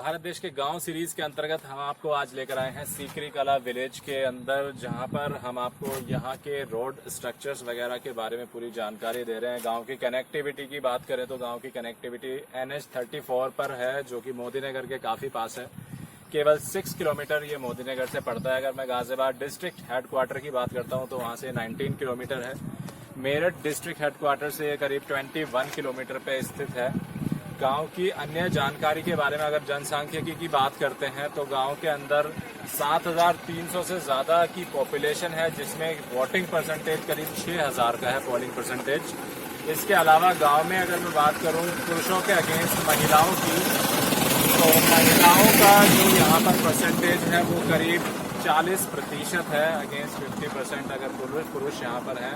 भारत देश के गांव सीरीज के अंतर्गत हम आपको आज लेकर आए हैं सीकरी कला विलेज के अंदर, जहां पर हम आपको यहां के रोड स्ट्रक्चर्स वगैरह के बारे में पूरी जानकारी दे रहे हैं। गांव की कनेक्टिविटी की बात करें तो गांव की कनेक्टिविटी NH 34 पर है, जो कि मोदीनगर के काफी पास है। केवल 6 किलोमीटर ये मोदीनगर से पड़ता है। अगर मैं गाजियाबाद डिस्ट्रिक्ट हेडक्वार्टर की बात करता हूँ तो वहाँ से 19 किलोमीटर है। मेरठ डिस्ट्रिक्ट हेडक्वार्टर से करीब 21 किलोमीटर पे स्थित है। गांव की अन्य जानकारी के बारे में अगर जनसांख्यिकी की बात करते हैं तो गांव के अंदर 7,300 से ज्यादा की पॉपुलेशन है, जिसमें वोटिंग परसेंटेज करीब 6,000 का है पोलिंग परसेंटेज। इसके अलावा गांव में अगर मैं बात करूं पुरुषों के अगेंस्ट महिलाओं की, तो महिलाओं का जो यहाँ पर परसेंटेज है वो करीब 40% है अगेंस्ट 50% अगर पुरुष यहाँ पर है।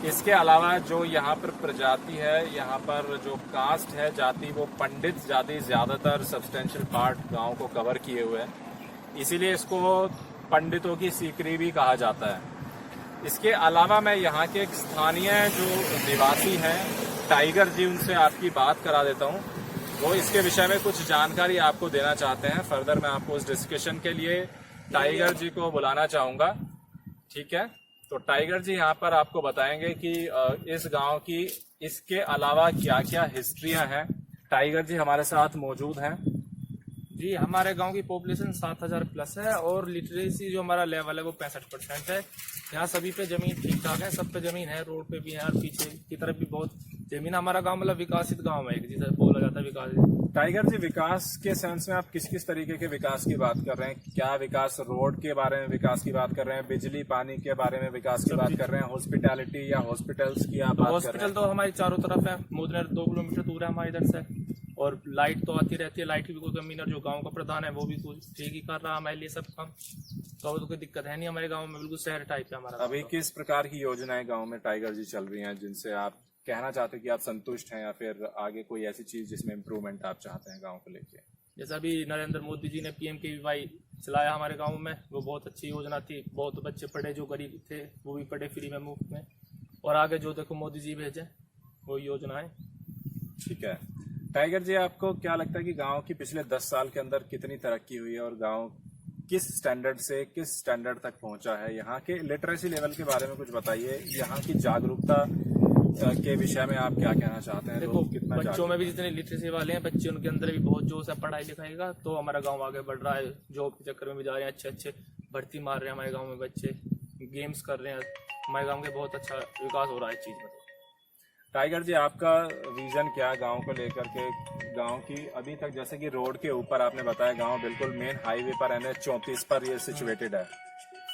इसके अलावा जो यहाँ पर प्रजाति है, यहाँ पर जो कास्ट है जाति, वो पंडित जाति ज्यादातर सब्सटेंशियल पार्ट गांव को कवर किए हुए है, इसीलिए इसको पंडितों की सीकरी भी कहा जाता है। इसके अलावा मैं यहाँ के एक स्थानीय जो निवासी हैं टाइगर जी, उनसे आपकी बात करा देता हूँ। वो इसके विषय में कुछ जानकारी आपको देना चाहते हैं। फर्दर मैं आपको इस डिस्कशन के लिए टाइगर जी को बुलाना चाहूंगा, ठीक है? तो टाइगर जी यहाँ पर आपको बताएंगे कि इस गांव की इसके अलावा क्या क्या हिस्ट्रियां हैं। टाइगर जी हमारे साथ मौजूद हैं। जी, हमारे गांव की पॉपुलेशन 7,000 प्लस है और लिटरेसी जो हमारा लेवल है वो 65% है। यहाँ सभी पे जमीन ठीक ठाक है, सब पे जमीन है, रोड पे भी है और पीछे की तरफ भी बहुत जमीन। हमारा गांव मतलब विकासित गांव है, जिसे बोला जाता है विकासित। टाइगर जी, विकास के सेंस में आप किस किस तरीके के विकास की बात कर रहे हैं? क्या विकास, रोड के बारे में विकास की बात कर रहे हैं, बिजली पानी के बारे में विकास की बात कर रहे हैं, हॉस्पिटैलिटी या हॉस्पिटल्स की आप बात कर रहे हैं? हॉस्पिटल तो हमारी चारों तरफ है, मोदीनगर 2 किलोमीटर दूर है हमारे इधर से, और लाइट तो आती रहती है। लाइट की भी कोई कमी नहीं, जो गांव का प्रधान है वो भी कुछ ठीक ही कर रहा है हमारे लिए सब काम, तो कोई दिक्कत है नहीं हमारे गांव में। बिल्कुल शहर टाइप है हमारा। अभी किस प्रकार की योजनाएं गांव में टाइगर जी चल रही हैं जिनसे आप कहना चाहते हैं कि आप संतुष्ट हैं, या फिर आगे कोई ऐसी चीज जिसमें इम्प्रूवमेंट आप चाहते हैं गांव को लेके? जैसा अभी नरेंद्र मोदी जी ने PMKVY चलाया हमारे गांव में, वो बहुत अच्छी योजना थी। बहुत बच्चे पढ़े जो गरीब थे वो भी पढ़े फ्री में, मुफ्त में। और आगे जो देखो मोदी जी भेजे वो योजनाएं। ठीक है टाइगर जी, आपको क्या लगता है कि गांव की पिछले 10 साल के अंदर कितनी तरक्की हुई है और गांव किस स्टैंडर्ड से किस स्टैंडर्ड तक पहुंचा है? यहाँ के लिटरेसी लेवल के बारे में कुछ बताइए। यहाँ की जागरूकता के विषय में आप क्या कहना चाहते हैं? देखो, बच्चों में भी जितने लिटरेसी वाले हैं बच्चे, उनके अंदर भी बहुत जोश है पढ़ाई लिखाई का, तो हमारा गांव आगे बढ़ रहा है। जॉब के चक्कर में भी जा रहे हैं, अच्छे अच्छे भर्ती मार रहे हैं हमारे गांव में बच्चे, गेम्स कर रहे हैं। हमारे गांव के बहुत अच्छा विकास हो रहा है इस चीज में। टाइगर जी, आपका विजन क्या गांव को लेकर के? गांव की अभी तक, जैसे कि रोड के ऊपर आपने बताया गांव बिल्कुल मेन हाईवे पर NH 34 पर ये सिचुएटेड है,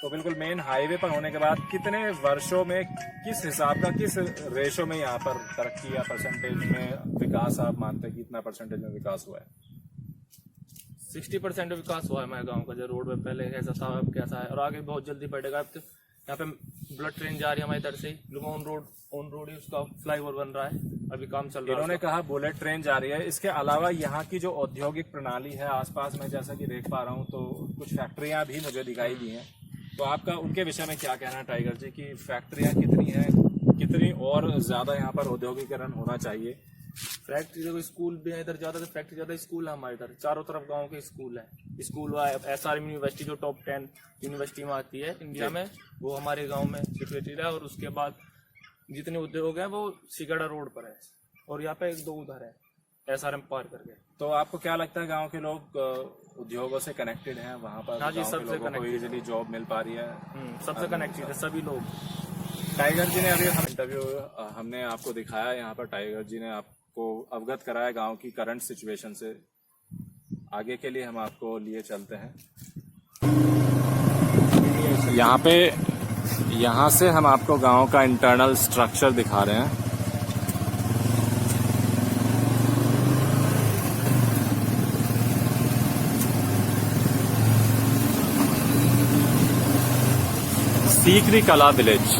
तो बिल्कुल मेन हाईवे पर होने के बाद कितने वर्षों में, किस हिसाब का, किस रेशो में यहाँ पर तरक्की या परसेंटेज में विकास आप मानते हैं कि इतना परसेंटेज में विकास हुआ है? 60% विकास हुआ है हमारे गांव का। जो रोड में पहले कैसा था अब कैसा है, और आगे बहुत जल्दी बढ़ेगा। अब तो यहाँ पे बुलेट ट्रेन जा रही है हमारी इधर से, ऑन रोड ही उसका फ्लाईओवर बन रहा है, अभी काम चल रहा है। इन्होंने कहा बुलेट ट्रेन जा रही है। इसके अलावा यहाँ की जो औद्योगिक प्रणाली है आसपास में, जैसा कि देख पा रहा हूँ, तो कुछ फैक्ट्रियां भी मुझे दिखाई दी हैं, तो आपका उनके विषय में क्या कहना है टाइगर जी की फैक्ट्रियां कितनी हैं, कितनी और ज्यादा यहाँ पर औद्योगिकरण होना चाहिए? फैक्ट्री देखो, स्कूल भी है इधर ज्यादा, फैक्ट्री ज्यादा, स्कूल है हमारे इधर चारों तरफ गांव के स्कूल है। स्कूल SRM यूनिवर्सिटी जो टॉप 10 यूनिवर्सिटी में आती है इंडिया में, वो हमारे गांव में सिचुएटेड है। और उसके बाद जितने उद्योग है वो सिगड़ा रोड पर है, और यहाँ पे 1-2 उधर है SRM पार करके। तो आपको क्या लगता है गांव के लोग उद्योगों से कनेक्टेड हैं वहाँ पर? हाँ जी, सबसे कनेक्टेड, इजीली जॉब मिल पा रही है, सबसे कनेक्टेड है सभी लोग। टाइगर जी ने अभी हम इंटरव्यू हमने आपको दिखाया, यहाँ पर टाइगर जी ने आपको अवगत कराया गांव की करंट सिचुएशन से। आगे के लिए हम आपको लिए चलते हैं। यहाँ से हम आपको गांव का इंटरनल स्ट्रक्चर दिखा रहे हैं। सीकरी कला विलेज।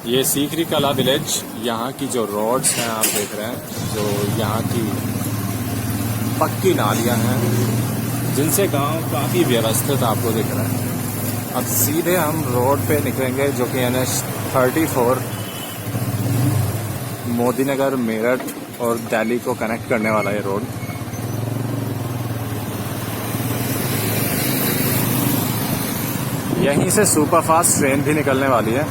ये सीकरी कला विलेज, यहाँ की जो रोड्स हैं आप देख रहे हैं, जो यहाँ की पक्की नालियाँ हैं जिनसे गांव काफी व्यवस्थित आपको दिख रहा है। अब सीधे हम रोड पे निकलेंगे जो कि NH 34 मोदी नगर, मेरठ और दिल्ली को कनेक्ट करने वाला है रोड। यहीं से सुपरफास्ट ट्रेन भी निकलने वाली है।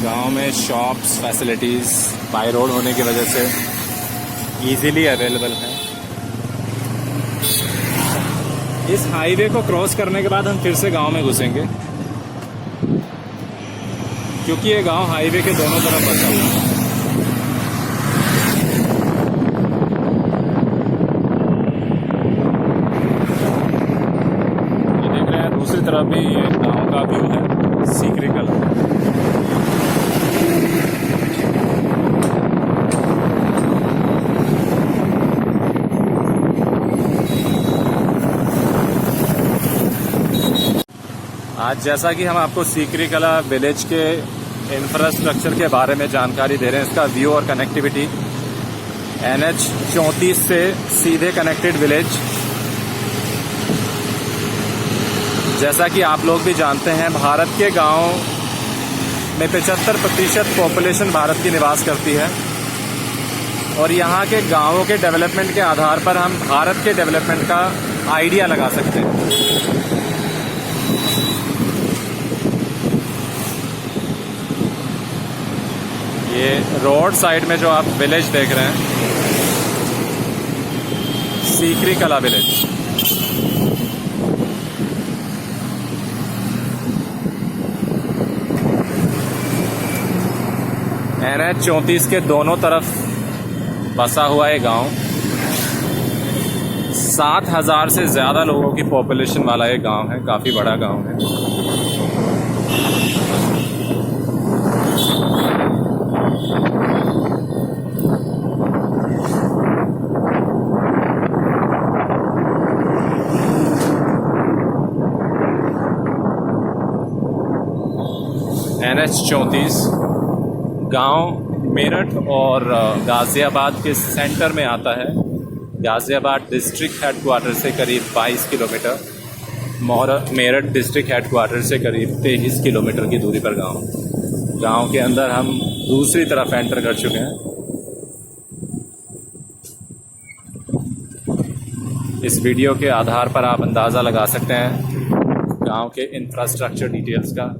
गांव में शॉप्स, फैसिलिटीज़ बाय रोड होने की वजह से इजीली अवेलेबल हैं। इस हाईवे को क्रॉस करने के बाद हम फिर से गांव में घुसेंगे, क्योंकि ये गांव हाईवे के दोनों तरफ बसा हुआ है। ये देख रहे हैं, दूसरी तरफ भी ये गांव का व्यू है, सीकरी कला। आज जैसा कि हम आपको सीकरी कला विलेज के इंफ्रास्ट्रक्चर के बारे में जानकारी दे रहे हैं, इसका व्यू और कनेक्टिविटी, NH 34 से सीधे कनेक्टेड विलेज। जैसा कि आप लोग भी जानते हैं, भारत के गांव में 75% पॉपुलेशन भारत की निवास करती है और यहाँ के गांवों के डेवलपमेंट के आधार पर हम भारत के डेवलपमेंट का आइडिया लगा सकते हैं। ये रोड साइड में जो आप विलेज देख रहे हैं, सीकरी कला विलेज। NH 34 के दोनों तरफ बसा हुआ है गांव। 7,000 से ज्यादा लोगों की पॉपुलेशन वाला ये गांव है, काफी बड़ा गांव है। NH 34 गांव मेरठ और गाजियाबाद के सेंटर में आता है। गाजियाबाद डिस्ट्रिक्ट हेडक्वार्टर से करीब 22 किलोमीटर, मेरठ डिस्ट्रिक्ट हेडक्वार्टर से करीब 23 किलोमीटर की दूरी पर गांव के अंदर हम दूसरी तरफ एंटर कर चुके हैं। इस वीडियो के आधार पर आप अंदाज़ा लगा सकते हैं गांव के इंफ्रास्ट्रक्चर डिटेल्स का।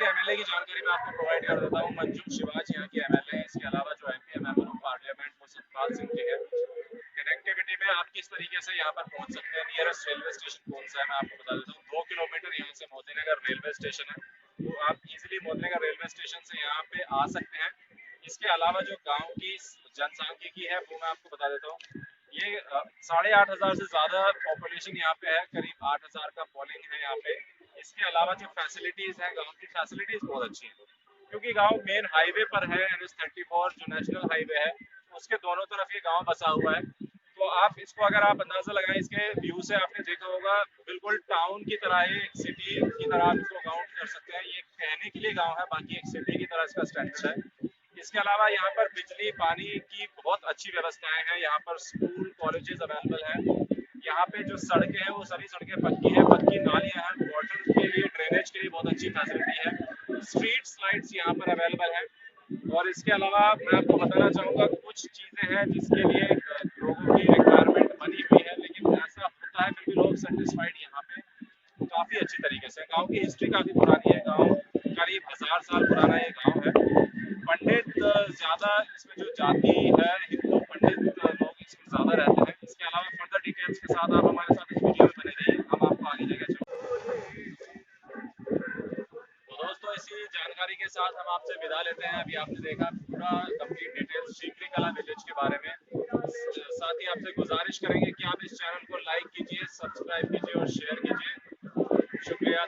एमएलए की जानकारी मैं आपको प्रोवाइड कर देता हूँ। मंजू शिवाज यहाँ की एमएलए है। इसके अलावा जो एमपी मेंबर ऑफ पार्लियामेंट वो सतपाल सिंह जी है। कनेक्टिविटी में आप किस तरीके से यहाँ पर पहुँच सकते हैं, नियरेस्ट रेलवे स्टेशन कौन सा है मैं आपको बता देता हूँ। 2 किलोमीटर यहाँ से मोदीनगर रेलवे स्टेशन है, तो आप इजिली मोदीनगर रेलवे स्टेशन से यहाँ पे आ सकते हैं। इसके अलावा जो गाँव की जनसांख्यिकी है वो मैं आपको बता देता हूँ। ये 8,500 से ज्यादा पॉपुलेशन यहाँ पे है, करीब 8,000 का पोलिंग है यहाँ पे। इसके अलावा जो फैसिलिटीज है, गांव की फैसिलिटीज बहुत अच्छी है, क्योंकि गांव मेन हाईवे पर है। NH 34 जो नेशनल हाईवे है उसके दोनों तरफ ये गांव बसा हुआ है। तो आप इसको अगर आप अंदाजा लगाएं, इसके व्यू से आपने देखा होगा, बिल्कुल टाउन की तरह है, एक सिटी की तरह आप इसको काउंट कर सकते हैं। ये कहने के लिए गाँव है, बाकी एक सिटी की तरह इसका स्टैंडर्ड है। इसके अलावा यहाँ पर बिजली पानी की बहुत अच्छी व्यवस्थाएं हैं। यहाँ पर स्कूल कॉलेजेस अवेलेबल हैं। यहाँ पे जो सड़कें हैं वो सभी सड़कें पक्की हैं, पक्की नालियाँ हैं, वाटर के लिए, ड्रेनेज के लिए बहुत अच्छी फैसिलिटी है। स्ट्रीट लाइट्स यहाँ पर अवेलेबल है। और इसके अलावा मैं आपको बताना चाहूँगा कुछ चीज़ें हैं जिसके लिए लोगों की रिक्वायरमेंट बनी हुई है, लेकिन ऐसा होता है फिर भी लोग सेटिस्फाइड यहाँ पे काफ़ी अच्छी तरीके से। गाँव की हिस्ट्री काफ़ी पुरानी है। गाँव करीब 1000 साल पुराना ये गाँव है। पंडित ज़्यादा इसमें जो जाति है, हिंदू पंडित लोग इसमें ज़्यादा रहते हैं। इसके अलावा फर्दर डिटेल्स के साथ आप हमारे साथ इस वीडियो में बने रहिए, हम आपको आगे लेकर चलेंगे। तो दोस्तों, इसी जानकारी के साथ हम आपसे विदा लेते हैं। अभी आपने देखा पूरा कंप्लीट डिटेल्स सीकरी कला विलेज के बारे में। साथ ही आपसे गुजारिश करेंगे कि आप इस चैनल को लाइक कीजिए, सब्सक्राइब कीजिए और शेयर कीजिए। शुक्रिया।